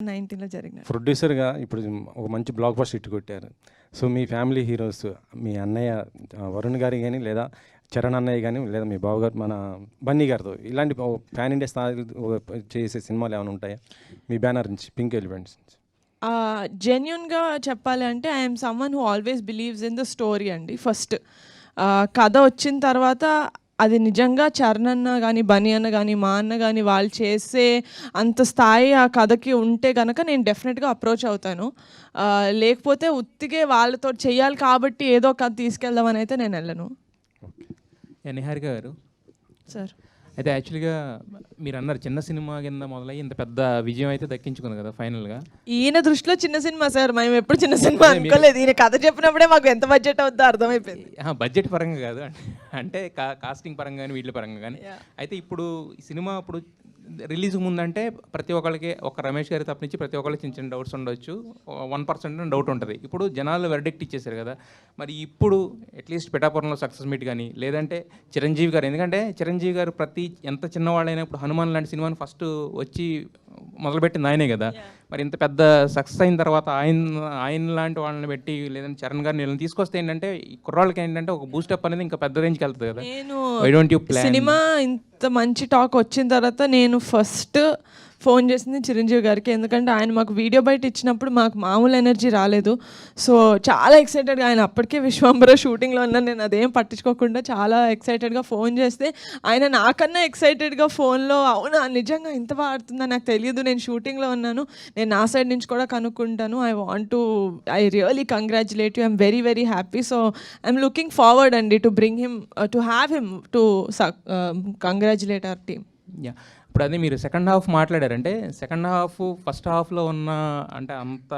19లో జరిగిన. ప్రొడ్యూసర్గా ఇప్పుడు ఒక మంచి బ్లాక్ బస్టర్ హిట్ కొట్టారు. సో మీ ఫ్యామిలీ హీరోస్ మీ అన్నయ్య వరుణ్ గారి కానీ లేదా చరణ్ అన్నయ్య కానీ లేదా మీ బావగారు మన బన్నీ గారితో ఇలాంటి ప్యాన్ ఇండియా స్థాయి చేసే సినిమాలు ఏమైనా ఉంటాయా మీ బ్యానర్ నుంచి, పింక్ ఎలిఫెంట్స్ నుంచి? జెన్యున్గా చెప్పాలి అంటే I'm someone who always believes in the story అండి. ఫస్ట్ కథ వచ్చిన తర్వాత అది నిజంగా చరణ్ అన్న కానీ బన్నీ అన్న కానీ మా అన్న కానీ వాళ్ళు చేసే అంత స్థాయి ఆ కథకి ఉంటే కనుక నేను డెఫినెట్గా అప్రోచ్ అవుతాను. లేకపోతే ఉత్తిగే వాళ్ళతో చెయ్యాలి కాబట్టి ఏదో కథ తీసుకెళ్దామని అయితే నేను వెళ్ళను. నిహారిక గారు సార్, అయితే యాక్చువల్గా మీరు అన్నారు చిన్న సినిమా కింద మొదలయ్యి ఇంత పెద్ద విజయం అయితే దక్కించుకుంది కదా ఫైనల్గా. ఈయన దృష్టిలో చిన్న సినిమా సార్, మేము ఎప్పుడు చిన్న సినిమా అనుకోలేదు. ఈయన కథ చెప్పినప్పుడే మాకు ఎంత బడ్జెట్ అవుతుందో అర్థమైపోయింది. బడ్జెట్ పరంగా కాదు, అంటే కాస్టింగ్ పరంగా కానీ వీటి పరంగా కానీ. అయితే ఇప్పుడు ఈ సినిమా ఇప్పుడు రిలీజ్ ముందంటే ప్రతి ఒక్కరికి ఒక రమేష్ గారి తప్పనించి ప్రతి ఒక్కరికి చిన్న చిన్న డౌట్స్ ఉండొచ్చు, 1% డౌట్ ఉంటుంది. ఇప్పుడు జనాలు వెర్డిక్ట్ ఇచ్చేసారు కదా, మరి ఇప్పుడు అట్లీస్ట్ పిఠాపురంలో సక్సెస్ మీట్ కానీ లేదంటే చిరంజీవి గారు, ఎందుకంటే చిరంజీవి గారు ప్రతి ఎంత చిన్నవాళ్ళైనా ఇప్పుడు హనుమాన్ లాంటి సినిమాని ఫస్ట్ వచ్చి మొదలుపెట్టింది ఆయనే కదా. మరి ఇంత పెద్ద సక్సెస్ అయిన తర్వాత ఆయన లాంటి వాళ్ళని పెట్టి లేదంటే చరణ్ గారిని వీళ్ళని తీసుకొస్తే ఏంటంటే ఈ కుర్రాళ్ళకి ఏంటంటే ఒక బూస్టప్ అనేది ఇంకా పెద్ద రేంజ్కి వెళ్తుంది కదా. నేను సినిమా ఇంత మంచి టాక్ వచ్చిన తర్వాత నేను ఫస్ట్ ఫోన్ చేసింది చిరంజీవి గారికి. ఎందుకంటే ఆయన మాకు వీడియో బయట ఇచ్చినప్పుడు మాకు మామూలు ఎనర్జీ రాలేదు. సో చాలా ఎక్సైటెడ్గా, ఆయన అప్పటికే విశ్వంబర షూటింగ్లో ఉన్నాను, నేను అదేం పట్టించుకోకుండా చాలా ఎక్సైటెడ్గా ఫోన్ చేస్తే ఆయన నాకన్నా ఎక్సైటెడ్గా ఫోన్లో అవునా నిజంగా ఇంత బాగుతుందా నాకు తెలియదు, నేను షూటింగ్లో ఉన్నాను, నేను నా సైడ్ నుంచి కూడా కనుక్కుంటాను, I really congratulate you, I'm very very happy. So I'm looking forward అండి to bring him, to have him to congratulate our team. ఇప్పుడు అదే మీరు సెకండ్ హాఫ్ మాట్లాడారంటే సెకండ్ హాఫ్ ఫస్ట్ హాఫ్లో ఉన్న అంటే అంత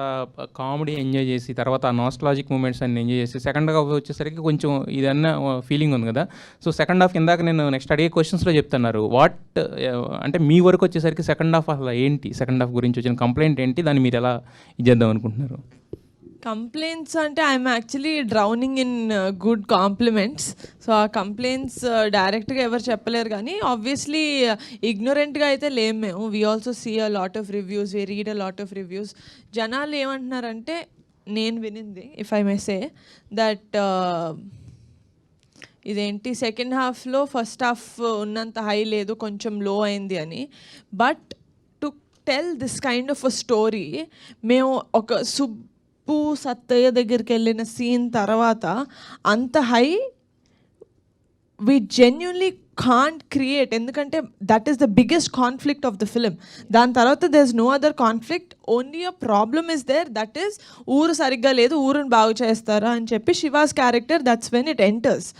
కామెడీ ఎంజాయ్ చేసి తర్వాత ఆ నాస్టాలజిక్ మూమెంట్స్ అన్ని ఎంజాయ్ చేసి సెకండ్ హాఫ్ వచ్చేసరికి కొంచెం ఇదన్న ఫీలింగ్ ఉంది కదా. సో సెకండ్ హాఫ్ ఇందాక నేను నెక్స్ట్ అడిగే క్వశ్చన్స్లో చెప్తున్నారు అంటే మీ వరకు వచ్చేసరికి సెకండ్ హాఫ్ అసలు ఏంటి, సెకండ్ హాఫ్ గురించి వచ్చిన కంప్లైంట్ ఏంటి, దాన్ని మీరు ఎలా ఇచ్చేద్దాం అనుకుంటున్నారు? కంప్లైంట్స్ అంటే I'm actually drowning in good compliments. So ఆ కంప్లైంట్స్ డైరెక్ట్గా ఎవరు చెప్పలేరు, కానీ ఆబ్వియస్లీ ఇగ్నోరెంట్గా అయితే లేము మేము. We also see a lot of reviews, we read a lot of reviews. జనాలు ఏమంటున్నారంటే, నేను వినింది if I may say that ఇదేంటి సెకండ్ హాఫ్లో ఫస్ట్ హాఫ్ ఉన్నంత హై లేదు, కొంచెం లో అయింది అని. But to tell this kind of a story, మేము ఒక సత్తయ్య దగ్గరికి వెళ్ళిన సీన్ తర్వాత అంత high we genuinely can't create, ఎందుకంటే that is the biggest conflict of the film. దాని తర్వాత there is no other conflict, only a problem is there, that is ఊరు సరిగ్గా లేదు, ఊరుని బాగు చేస్తారా అని చెప్పి Shiva's character, that's when it enters.